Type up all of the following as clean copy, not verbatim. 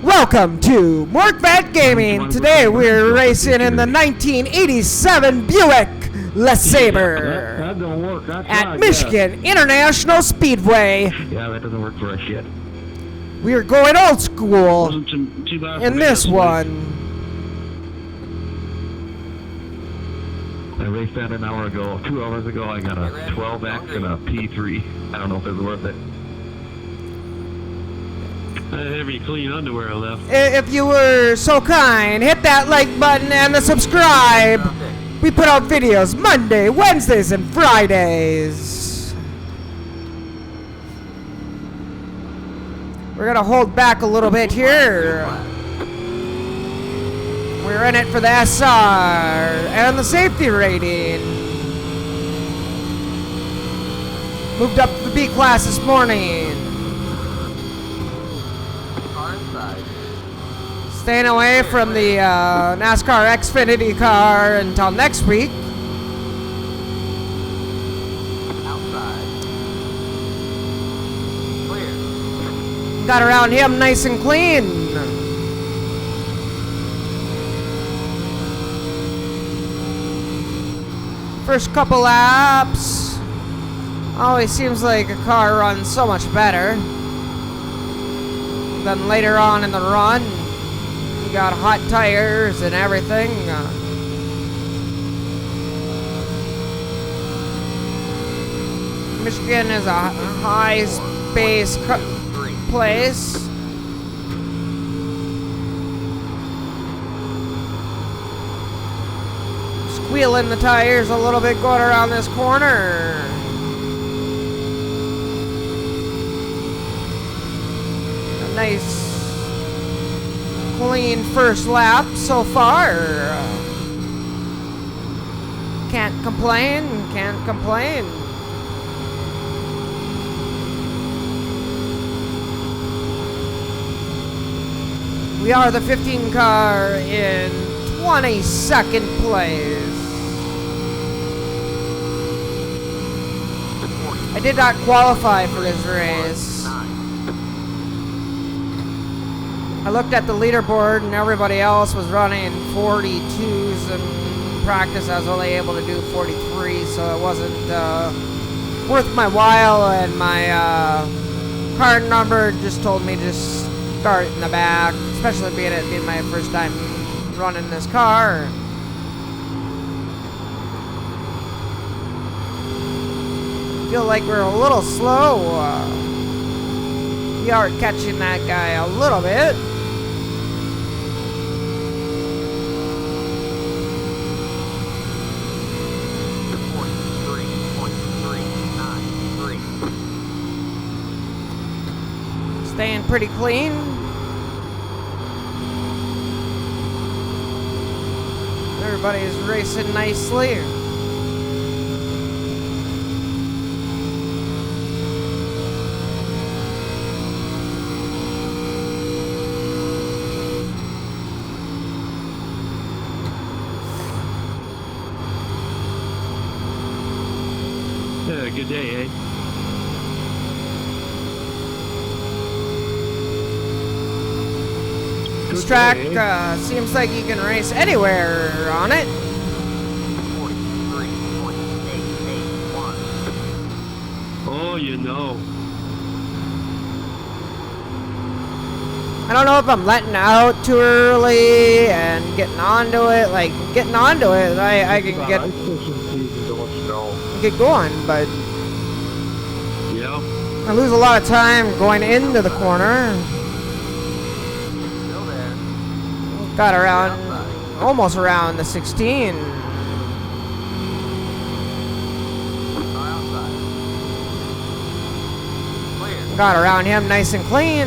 Welcome to Morkvet Gaming. Today we're racing in the 1987 Buick LeSabre That don't work. at Michigan International Speedway. Yeah, that doesn't work for us yet. We are going old school Wasn't too bad in for this me one. I raced that an hour ago. 2 hours ago, I got a 12X and a P3. I don't know if it was worth it. I didn't have any clean underwear left. If you were so kind, hit that like button and the subscribe. We put out videos Monday, Wednesdays, and Fridays. We're gonna hold back a little bit here. We're in it for the SR and the safety rating. Moved up to the B class this morning. Staying away from the Nascar Xfinity car until next week. Got around him nice and clean. First couple laps, always seems like a car runs so much better than later on in the run. You got hot tires and everything. Michigan is a high space place. Squealing the tires a little bit going around this corner. A nice clean first lap so far. Can't complain, can't complain. We are the 15 car in 22nd place. I did not qualify for this race. I looked at the leaderboard and everybody else was running 42s and in practice I was only able to do 43, so it wasn't worth my while, and my card number just told me just start in the back, especially being my first time running this car. Feel like we're a little slow. We are catching that guy a little bit. Staying pretty clean. Everybody's racing nicely. Yeah, good day, eh? This track seems like you can race anywhere on it. Oh, you know. I don't know if I'm letting out too early and getting onto it. Like, getting onto it, I can get going, but Yeah. I lose a lot of time going into the corner. Got around, almost around the 16. Got around him nice and clean.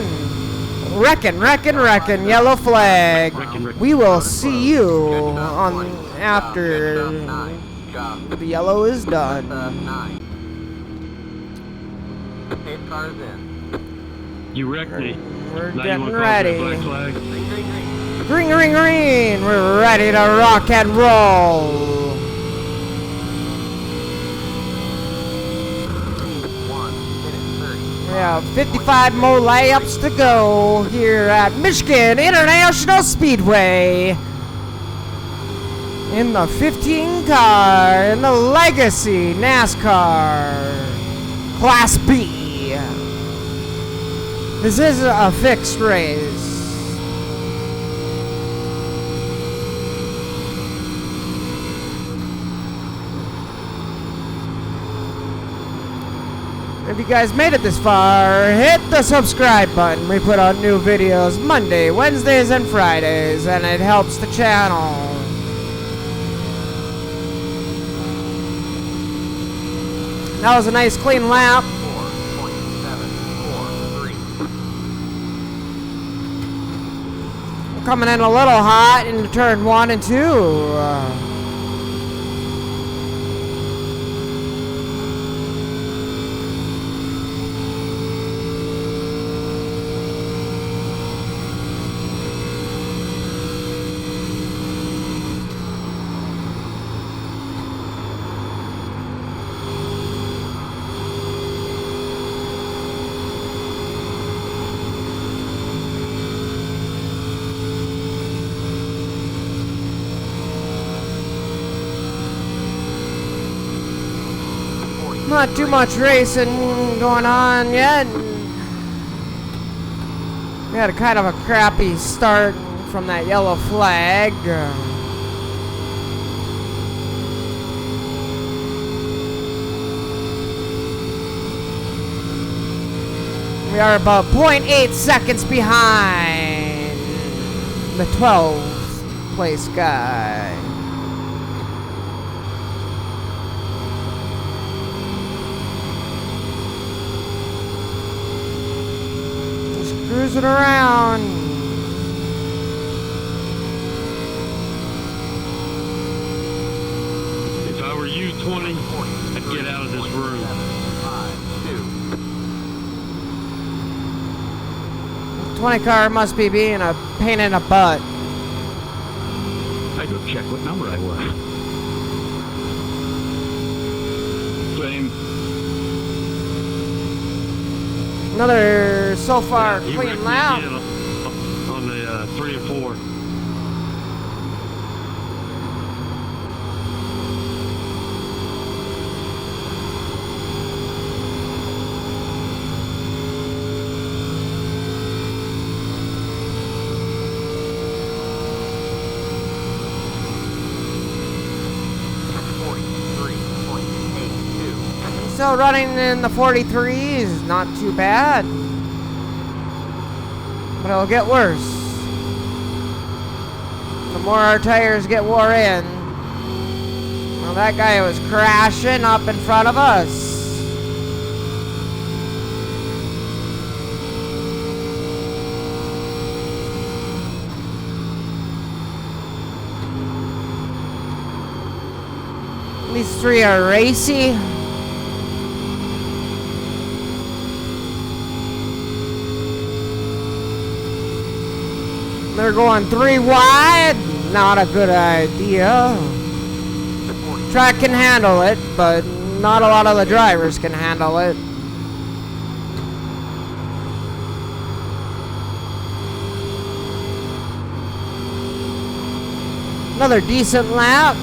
Wrecking, yellow flag. We will see you on after the yellow is done. You wrecked me. We're Now you getting want to call ready. for a black flag? Green, green, green. We're ready to rock and roll. have 55 more layups to go here at Michigan International Speedway. In the 15 car, in the Legacy NASCAR Class B. This is a fixed race. If you guys made it this far, hit the subscribe button. We put out new videos Monday, Wednesdays, and Fridays, and it helps the channel. That was a nice clean lap. 4.743. Coming in a little hot into turn 1 and 2. Not too much racing going on yet. We had a kind of a crappy start from that yellow flag. We are about 0.8 seconds behind the 12th place guy. Cruising around. If I were you, 20, I'd get out of this room. 20 car must be being a pain in the butt. I go check what number I was. Same. Another so far Yeah, clean lap. On the 3 and 4. Still running in the 43s, not too bad. But it'll get worse. The more our tires get wore in. Well, that guy was crashing up in front of us. These three are racy. They're going 3 wide. Not a good idea. Track can handle it, but not a lot of the drivers can handle it. Another decent lap.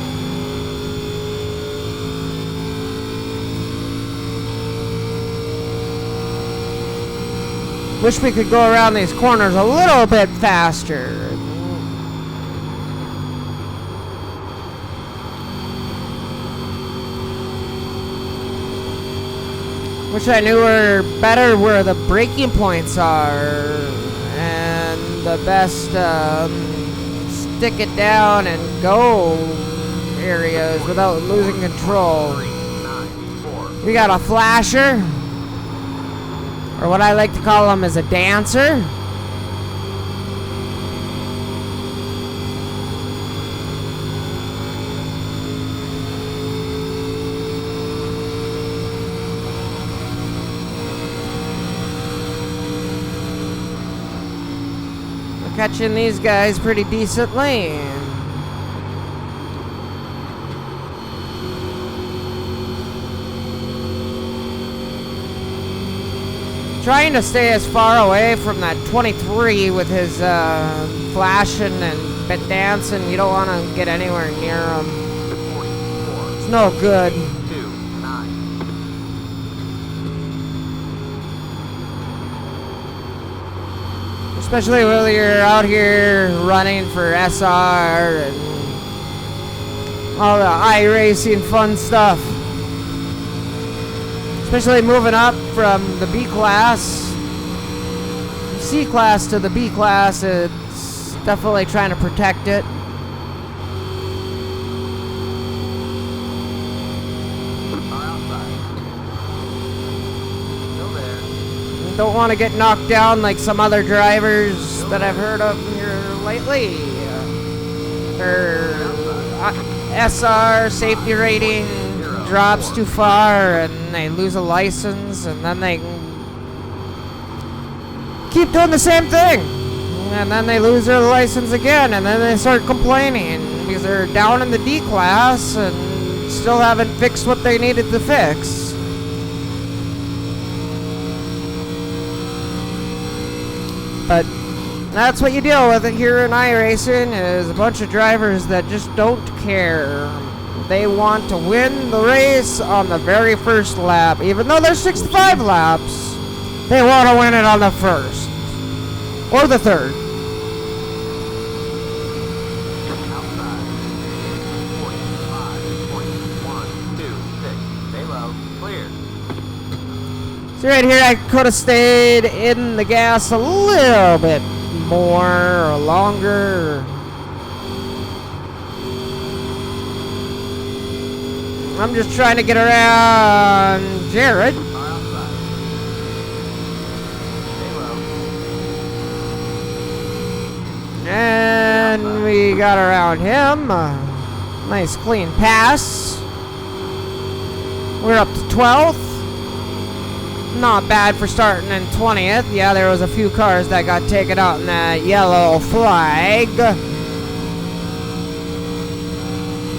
Wish we could go around these corners a little bit faster. Wish I knew better where the braking points are and the best stick it down and go areas without losing control. We got a flasher. Or what I like to call him is a dancer. We're catching these guys pretty decently. trying to stay as far away from that 23 with his flashing and bit dancing. You don't want to get anywhere near him. It's no good. Especially when you're out here running for SR and all the Iracing fun stuff. Especially moving up from the B class, C class to the B class, it's definitely trying to protect it. Don't want to get knocked down like some other drivers that I've heard of here lately. Their SR safety rating drops too far and they lose a license, and then they keep doing the same thing, and then they lose their license again, and then they start complaining because they're down in the D class and still haven't fixed what they needed to fix. But that's what you deal with here in iRacing, is a bunch of drivers that just don't care. They want to win the race on the very first lap. Even though there's 65 laps, they want to win it on the first. Or the third. So right here I could have stayed in the gas a little bit more or longer. I'm just trying to get around Jared. And we got around him. Nice clean pass. We're up to 12th. Not bad for starting in 20th. Yeah, there was a few cars that got taken out in that yellow flag.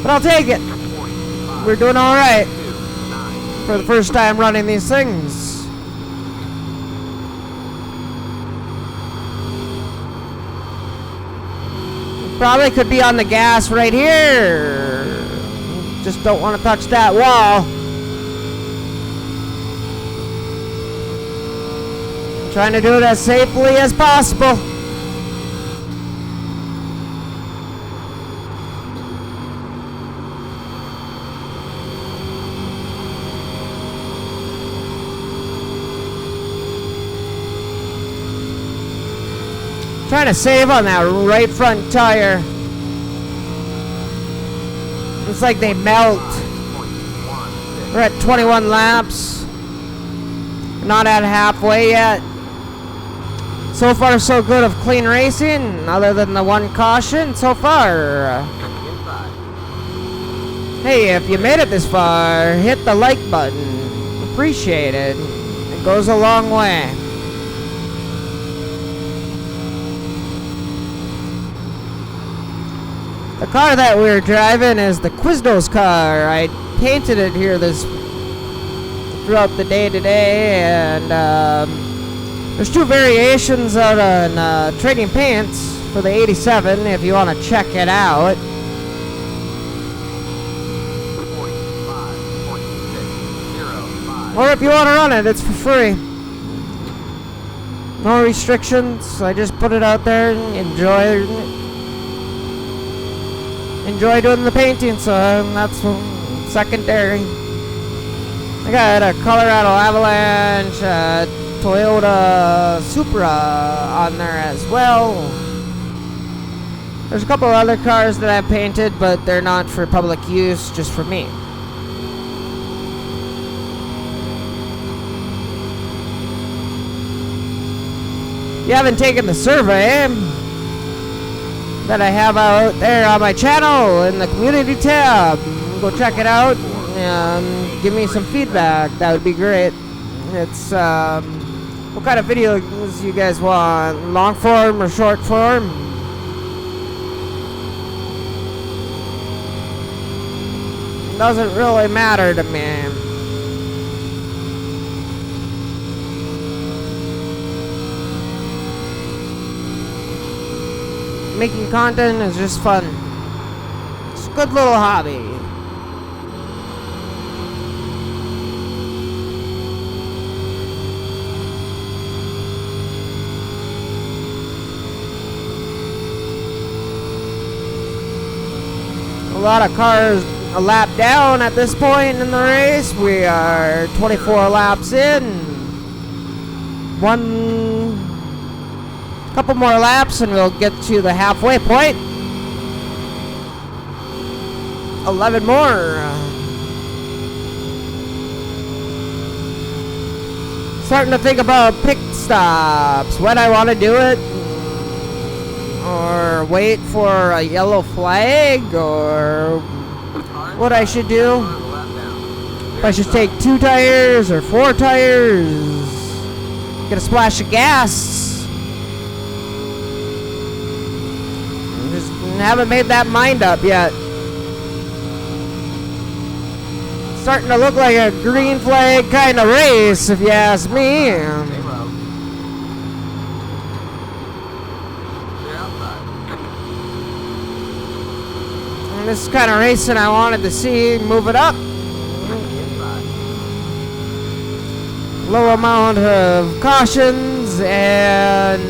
But I'll take it. We're doing all right for the first time running these things. Probably could be on the gas right here. Just don't want to touch that wall. Trying to do it as safely as possible. Trying to save on that right front tire. Looks like they melt. We're at 21 laps. Not at halfway yet. So far so good of clean racing, other than the one caution so far. Hey, if you made it this far, hit the like button. Appreciate it. It goes a long way. The car that we're driving is the Quiznos car. I painted it here throughout the day today, and there's two variations out on Trading Paints for the 87 if you want to check it out. Or if you want to run it, it's for free. No restrictions. I just put it out there and enjoy doing the painting, so that's secondary. I got a Colorado Avalanche, Toyota Supra on there as well. There's a couple other cars that I painted, but they're not for public use, just for me. You haven't taken the survey that I have out there on my channel in the community tab, go check it out and give me some feedback. That would be great. It's what kind of videos you guys want, long form or short form? Doesn't really matter to me. making content is just fun. It's a good little hobby. A lot of cars a lap down at this point in the race. We are 24 laps in. Couple more laps and we'll get to the halfway point. 11 more. Starting to think about pit stops, when I want to do it, or wait for a yellow flag, or what I should do. If I should take 2 tires or 4 tires, get a splash of gas. Just haven't made that mind up yet. Starting to look like a green flag kind of race, if you ask me. And this is kind of racing I wanted to see. Move it up. Low amount of cautions and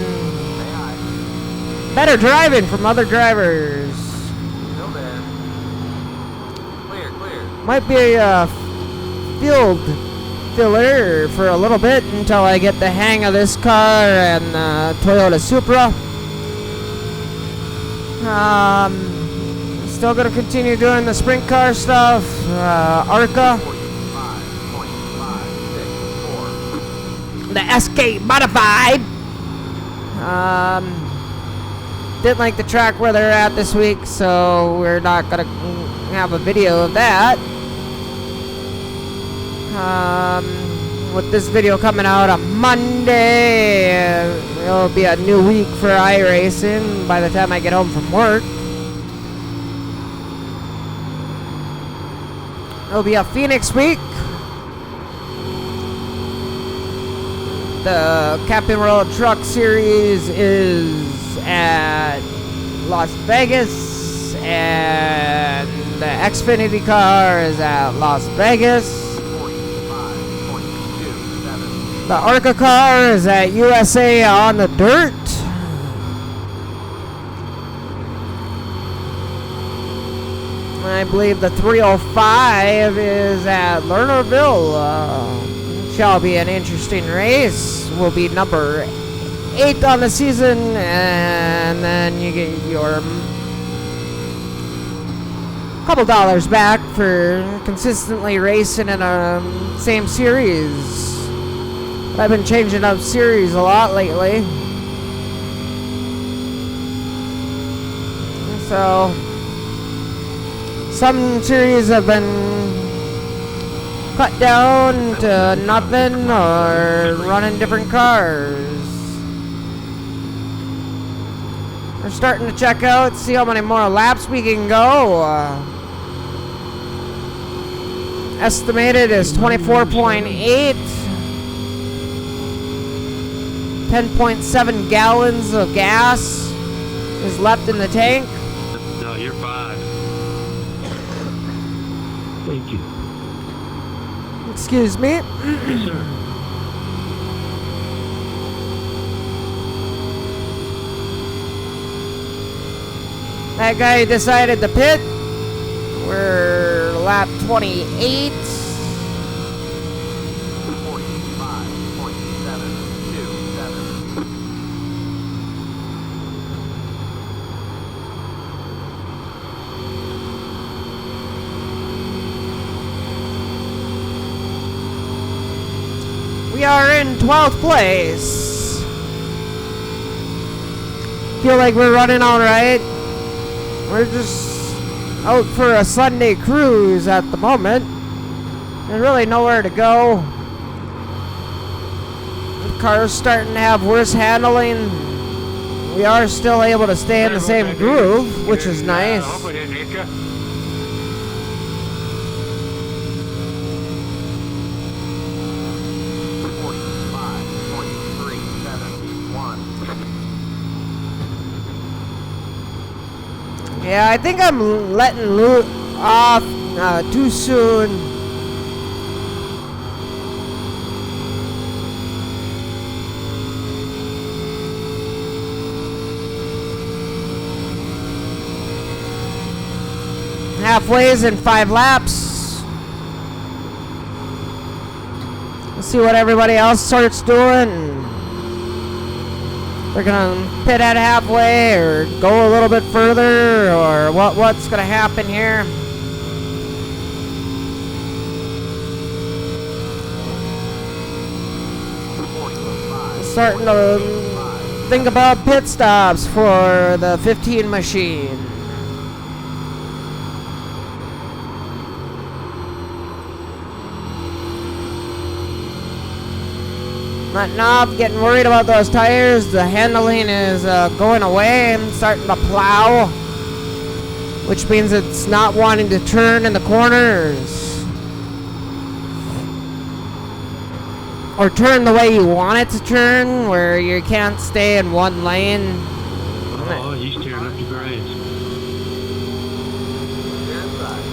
better driving from other drivers. Might be a field filler for a little bit until I get the hang of this car and Toyota Supra. Still gonna continue doing the sprint car stuff. ARCA. The SK modified. Didn't like the track where they're at this week, so we're not gonna have a video of that. With this video coming out on Monday, it'll be a new week for Iracing by the time I get home from work. It'll be a Phoenix week. The Captain World Truck Series is at Las Vegas, and the Xfinity car is at Las Vegas. The ARCA car is at USA on the dirt. I believe the 305 is at Lernerville. Shall be an interesting race. Will be number 8 on the season, and then you get your couple dollars back for consistently racing in a same series. I've been changing up series a lot lately. So some series have been cut down to nothing or running different cars. We're starting to check out, see how many more laps we can go. Estimated is 24.8. 10.7 gallons of gas is left in the tank. No, you're fine. Thank you. Excuse me. Yes, sir. That guy decided to pit. We're lap 28. We are in 12th place. Feel like we're running all right. We're just out for a Sunday cruise at the moment. There's really nowhere to go. The car's starting to have worse handling. We are still able to stay in the same groove, which is nice. Yeah, I think I'm letting loot off too soon. Halfway's in 5 laps. Let's see what everybody else starts doing. They're gonna pit at halfway or go a little bit further, or what's gonna happen here? Starting to think about pit stops for the 15 machine. Letting off, getting worried about those tires. The handling is going away and starting to plow, which means it's not wanting to turn in the corners or turn the way you want it to turn, where you can't stay in one lane. Oh, he's tearing up the grass.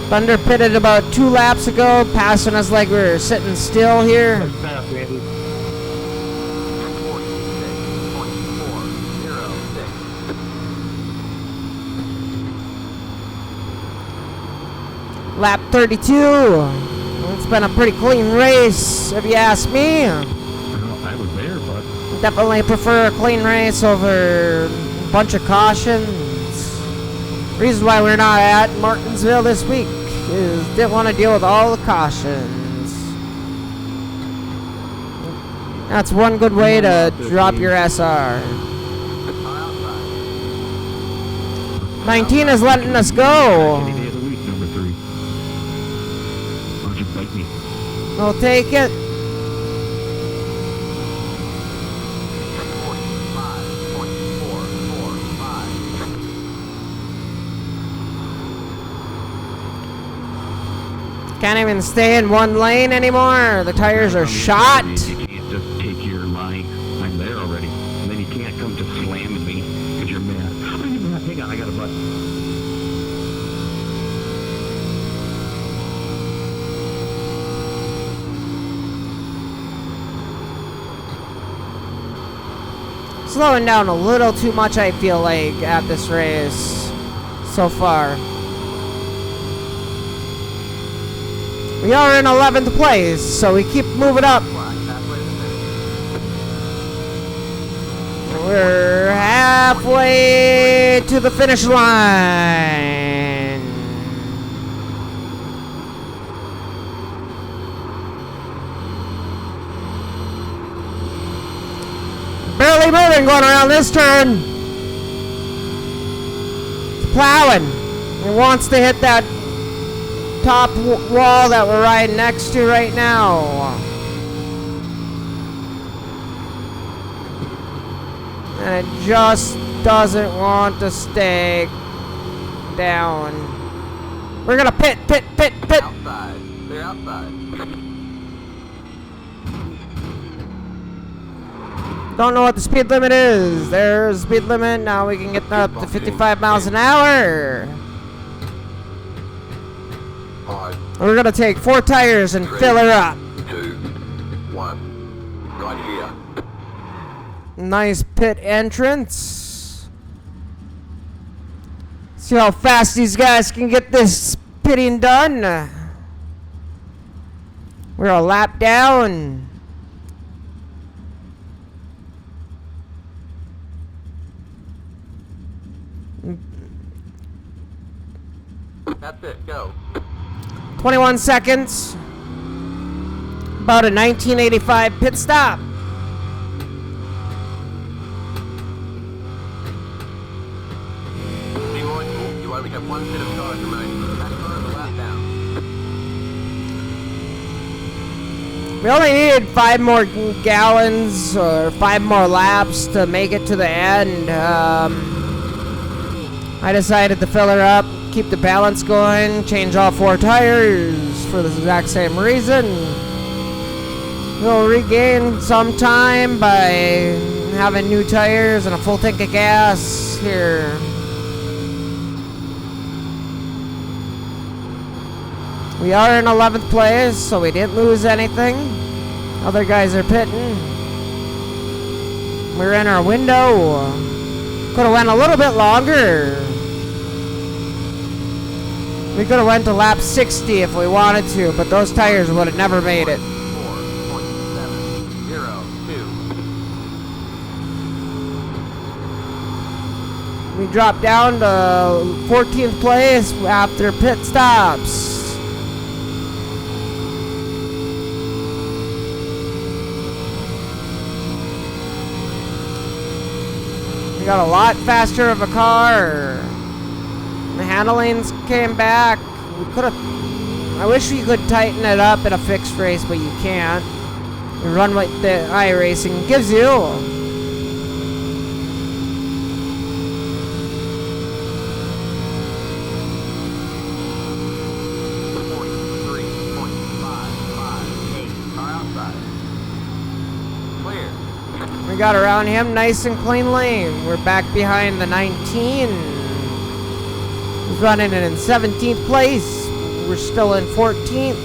Thunder pitted about 2 laps ago, passing us like we were sitting still here. Fast, Andy. Lap 32. It's been a pretty clean race, if you ask me. I was there, but Definitely prefer a clean race over a bunch of cautions. Reason why we're not at Martinsville this week is didn't want to deal with all the cautions. That's one good way to drop your SR. 19 is letting us go. any day of the week, number 3. Why don't you bite me? We'll take it. Can't even stay in one lane anymore. The tires are shot. You can't just take your line. I'm there already. And then you can't come to slamming me because you're mad. Oh, you're mad. Hang on, I got a button. Slowing down a little too much, I feel like, at this race so far. We are in 11th place, so we keep moving up. We're halfway to the finish line. Barely moving going around this turn. It's plowing. It wants to hit that top wall that we're right next to right now. And it just doesn't want to stay down. We're gonna pit. Outside. They're outside. Don't know what the speed limit is. There's the speed limit. Now we can get up to 55 miles an hour. 5, We're gonna take 4 tires and fill her up. 2, 1. Right here. Nice pit entrance. See how fast these guys can get this pitting done. We're a lap down. That's it. Go. 21 seconds. About a 1985 pit stop. Be mindful. You only have 1 set of tires remaining. Nascar is a lap down. We only needed 5 more gallons or 5 more laps to make it to the end. I decided to fill her up, keep the balance going, change all 4 tires for the exact same reason. We'll regain some time by having new tires and a full tank of gas here. We are in 11th place, so we didn't lose anything. Other guys are pitting. We're in our window. Could have went a little bit longer. We could have went to lap 60 if we wanted to, but those tires would have never made it. 4.702. We dropped down to 14th place after pit stops. We got a lot faster of a car. The handlings came back. We could have. I wish we could tighten it up in a fixed race, but you can't. You run what the Iracing gives you. We got around him nice and clean lane. We're back behind the 19. He's running it in 17th place. We're still in 14th.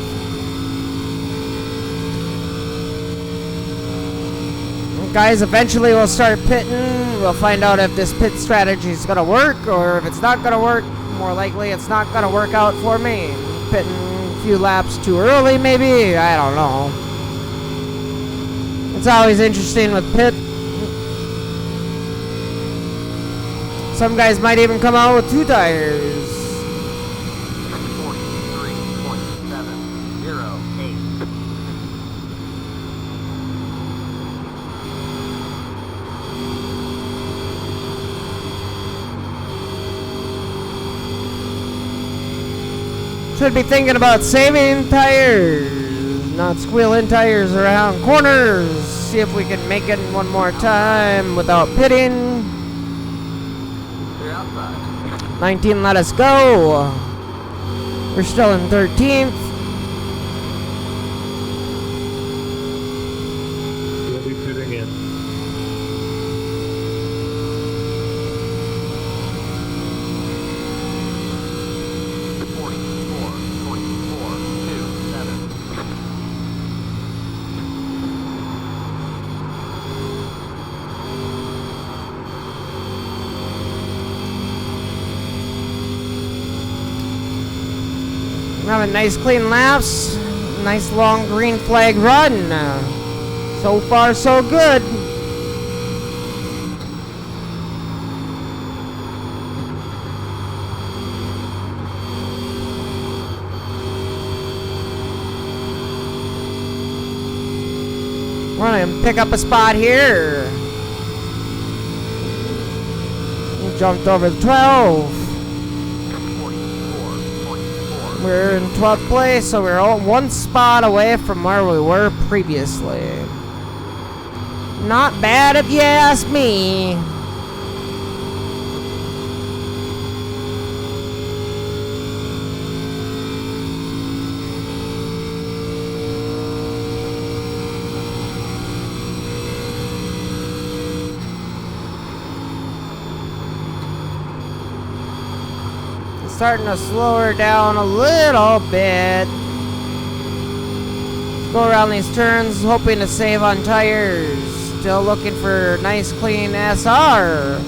Guys, eventually we'll start pitting. We'll find out if this pit strategy is going to work, or if it's not going to work. More likely it's not going to work out for me. Pitting a few laps too early, maybe? I don't know. It's always interesting with pit. Some guys might even come out with 2 tires. 43.708. Should be thinking about saving tires, not squealing tires around corners. See if we can make it one more time without pitting. 19, let us go. We're still in 13th. We'll be pitting in. Having nice clean laps. Nice long green flag run. So far, so good. We're gonna pick up a spot here. We jumped over the 12. We're in 12th place, so we're all 1 spot away from where we were previously. Not bad if you ask me. Starting to slow her down a little bit. Go around these turns, hoping to save on tires. Still looking for nice clean SR.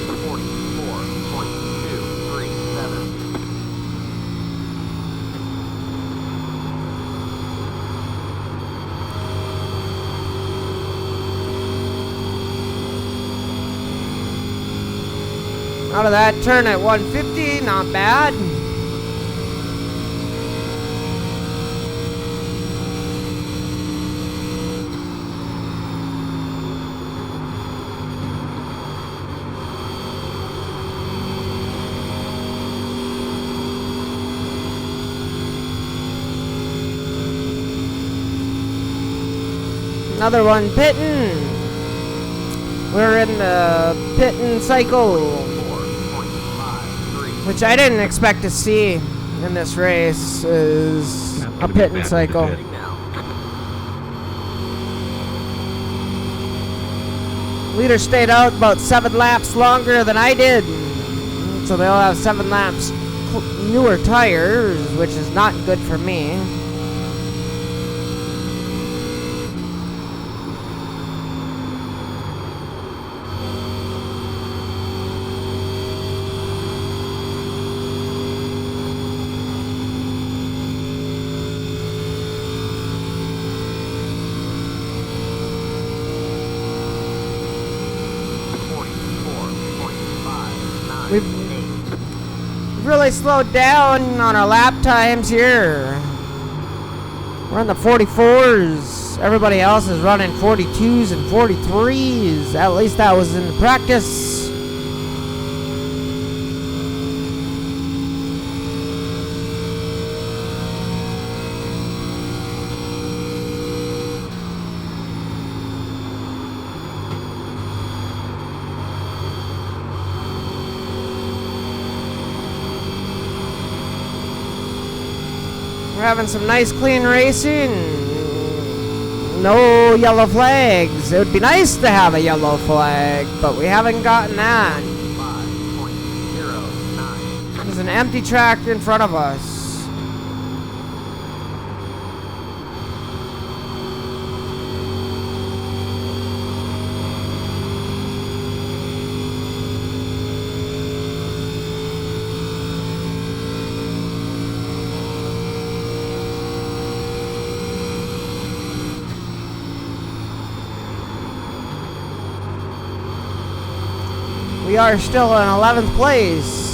44.237. Out of that turn at 150, not bad. Another one pitting. We're in the pitting cycle, which I didn't expect to see in this race, is a pitting cycle. Leader stayed out about 7 laps longer than I did, so they all have 7 laps newer tires, which is not good for me. We've really slowed down on our lap times here. We're in the 44s. Everybody else is running 42s and 43s. At least that was in practice. We're having some nice clean racing. No yellow flags. It would be nice to have a yellow flag, but we haven't gotten that. 5.09. There's an empty track in front of us. We are still in 11th place.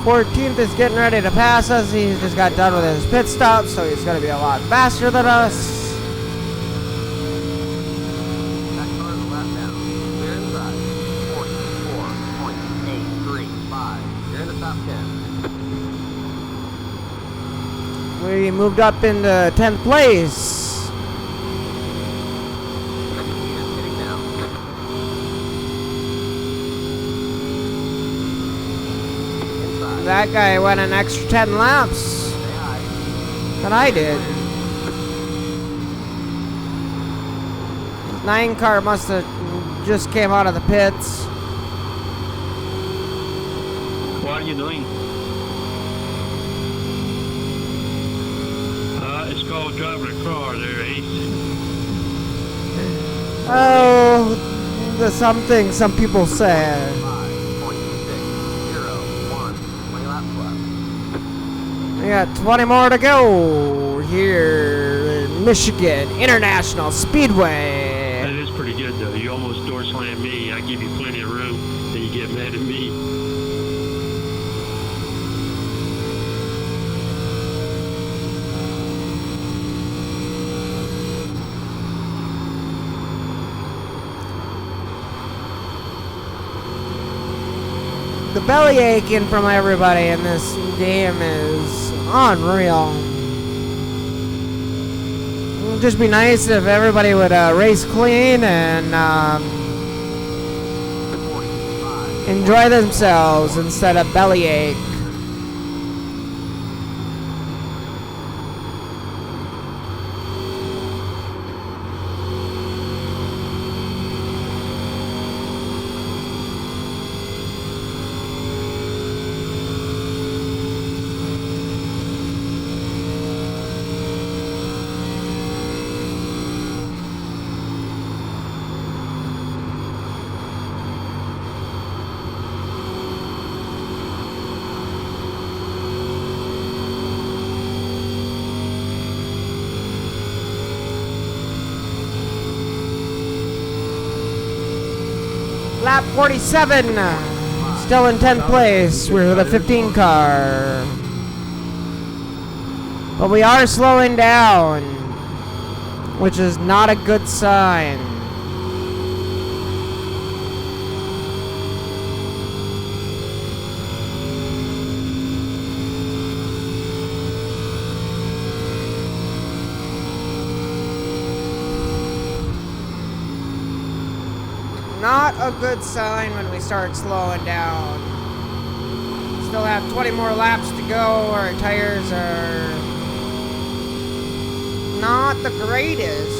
14th is getting ready to pass us. He just got done with his pit stop, so he's going to be a lot faster than us. Nascar lap down. Clear inside. 44.835. You're in the top 10. We moved up into 10th place. That guy went an extra 10 laps than I did. 9 car must have just came out of the pits. What are you doing? It's called driving a car there, Ace. Oh, there's something some people say. 5.601. 20 laps left. We got 20 more to go here in Michigan International Speedway. That is pretty good, though. You almost door slammed me. I give you plenty of room, then you get mad at me. The belly aching from everybody in this game is unreal. It would just be nice if everybody would race clean and enjoy themselves instead of bellyache. Lap 47, still in 10th place. We're the 15 car. But we are slowing down, which is not a good sign. Not a good sign when we start slowing down. Still have 20 more laps to go. Our tires are not the greatest.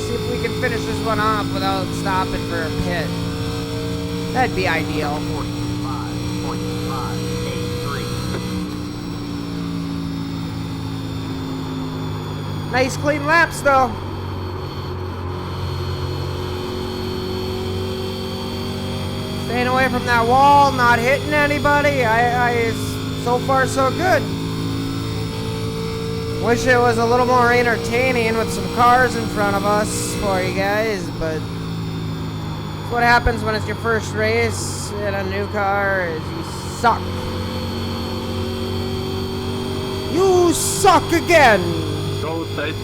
See if we can finish this one off without stopping for a pit. That'd be ideal. 45.5. Nice clean laps though. Staying away from that wall, not hitting anybody. So far so good. Wish it was a little more entertaining with some cars in front of us for you guys, but it's what happens when it's your first race in a new car is you suck. You suck again. Go tight.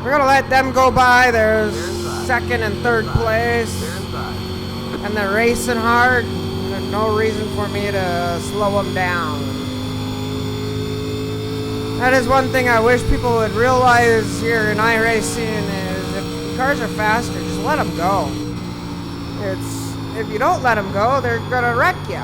We're gonna let them go by. There's second and third place, and they're racing hard. There's no reason for me to slow them down. That is one thing I wish people would realize here in iRacing is if cars are faster, just let them go. If you don't let them go, they're gonna wreck you.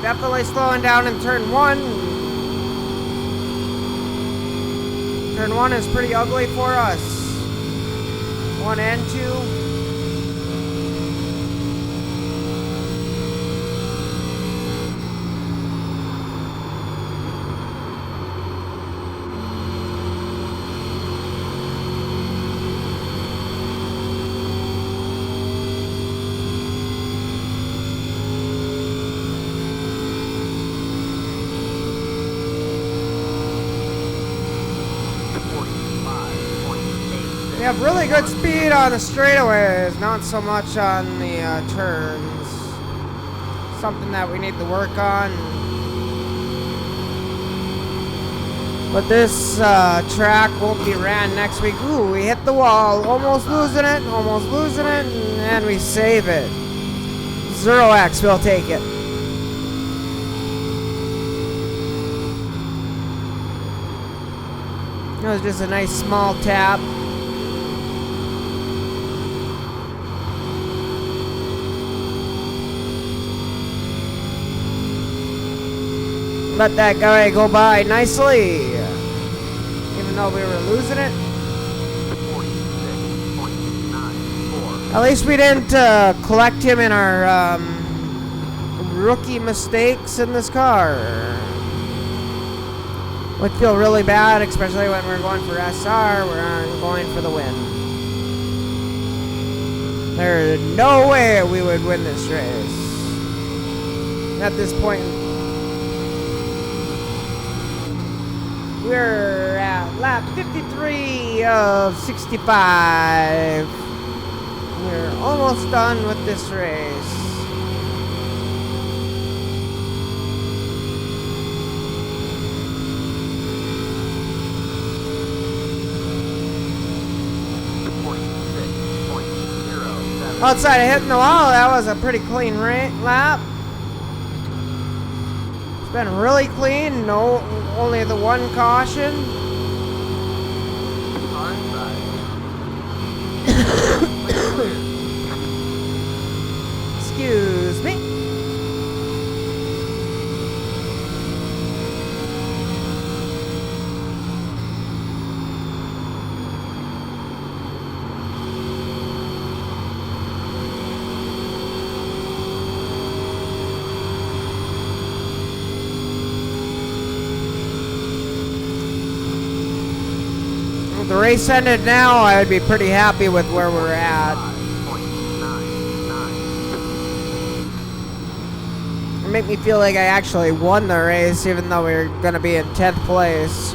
Definitely slowing down in turn 1. Turn 1 is pretty ugly for us. 1 and 2. We have really good speed on the straightaways, not so much on the turns. Something that we need to work on. But this track won't be ran next week. Ooh, we hit the wall, almost losing it, and we save it. 0x, we'll take it. That was just a nice small tap. Let that guy go by nicely, even though we were losing it. At least we didn't collect him in our rookie mistakes in this car. Would feel really bad, especially when we're going for SR, we're going for the win. There's no way we would win this race. At this point, we're at lap 53 of 65. We're almost done with this race. Outside of hitting the wall, that was a pretty clean lap. It's been really clean, no, only the one caution. Excuse me. If the race ended now, I would be pretty happy with where we're at. It made me feel like I actually won the race, even though we were going to be in 10th place.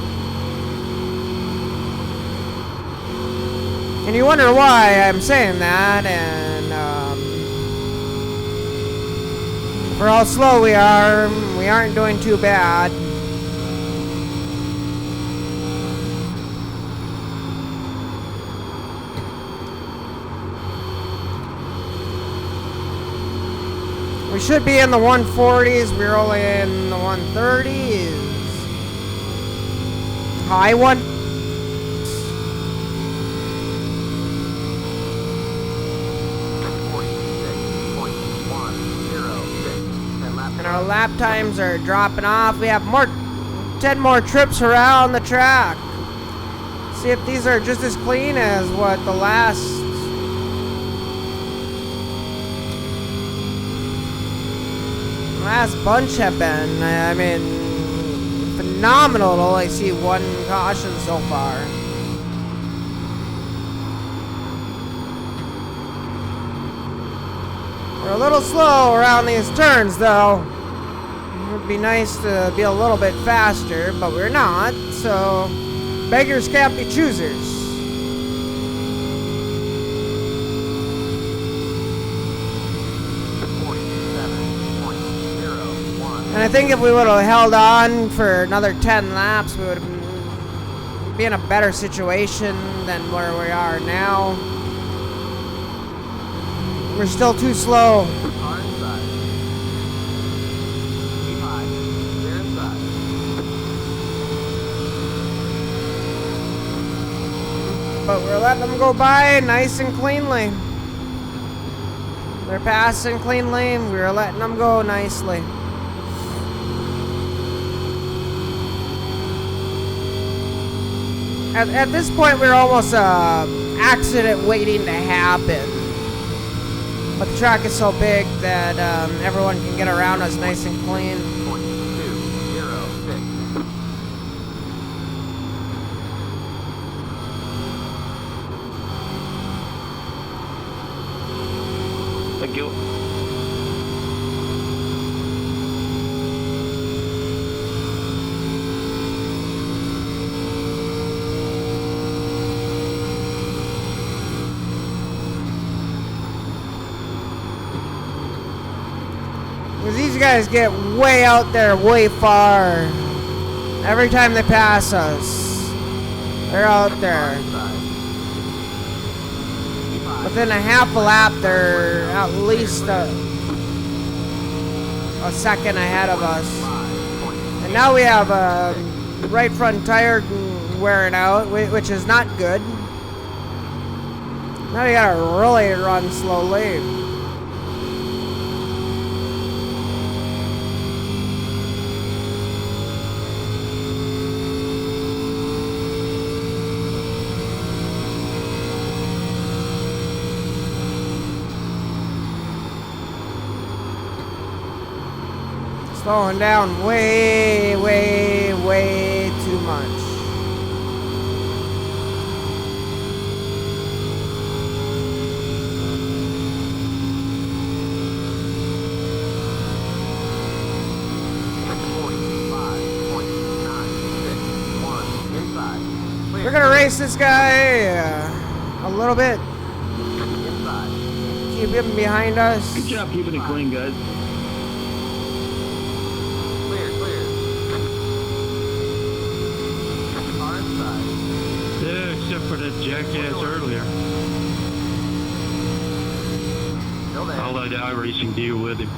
And you wonder why I'm saying that, and for how slow we aren't doing too bad. We should be in the 140s. We're only in the 130s. High one. And our lap times are dropping off. We have 10 more trips around the track. See if these are just as clean as what the last bunch have been. I mean, phenomenal to only see one caution so far. We're a little slow around these turns, though. It would be nice to be a little bit faster, but we're not, so beggars can't be choosers. And I think if we would have held on for another 10 laps, we would have been in a better situation than where we are now. We're still too slow. But we're letting them go by nice and cleanly. They're passing cleanly. We're letting them go nicely. At this point, we're almost accident waiting to happen. But the track is so big that everyone can get around us nice and clean. Thank you. Because these guys get way out there, way far. Every time they pass us, they're out there. Within a half a lap, they're at least a second ahead of us. And now we have a right front tire wearing out, which is not good. Now we gotta really run slowly. Slowing down way, way, way too much. We're gonna race this guy a little bit. Keep him behind us. Good job keeping it clean, guys. Yeah, except for that jackass earlier. I'll let Iracing deal with him.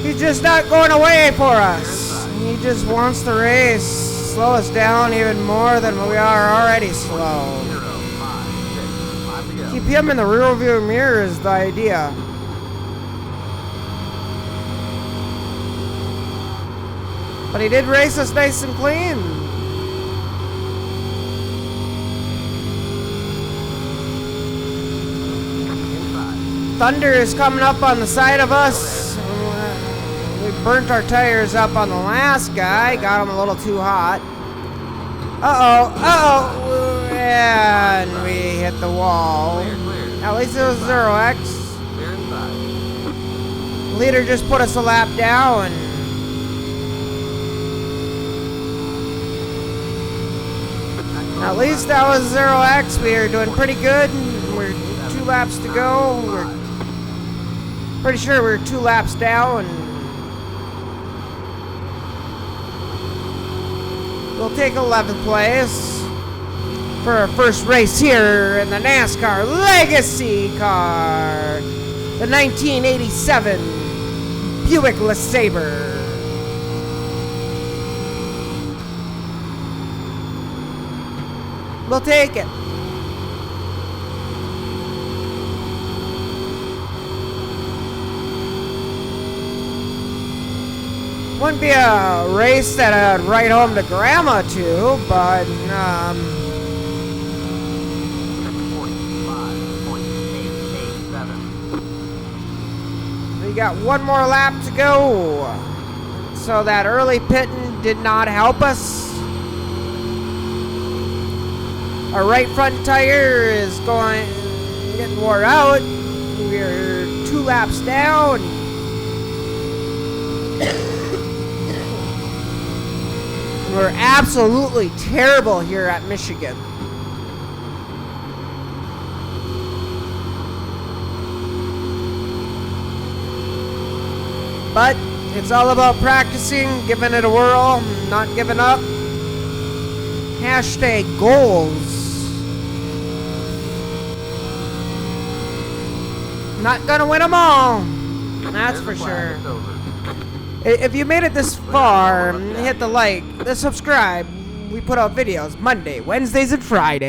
He's just not going away for us. He just wants to race, slow us down even more than we are already slow. Keep him in the rear view mirror is the idea. But he did race us nice and clean. Thunder is coming up on the side of us. We burnt our tires up on the last guy. Got him a little too hot. Uh-oh. And we hit the wall. At least it was 0x. Leader just put us a lap down. At least that was 0x. We are doing pretty good. We're 2 laps to go. We're pretty sure we're 2 laps down. We'll take 11th place for our first race here in the NASCAR Legacy car. The 1987 Buick LeSabre. We'll take it. Wouldn't be a race that I'd write home to Grandma to, but 45.887. we got one more lap to go. So that early pitting did not help us. Our right front tire is getting wore out. We're 2 laps down. We're absolutely terrible here at Michigan. But it's all about practicing, giving it a whirl, not giving up. Hashtag goals. Not gonna win them all. That's for sure. If you made it this far, hit the like, the subscribe. We put out videos Monday, Wednesdays, and Fridays.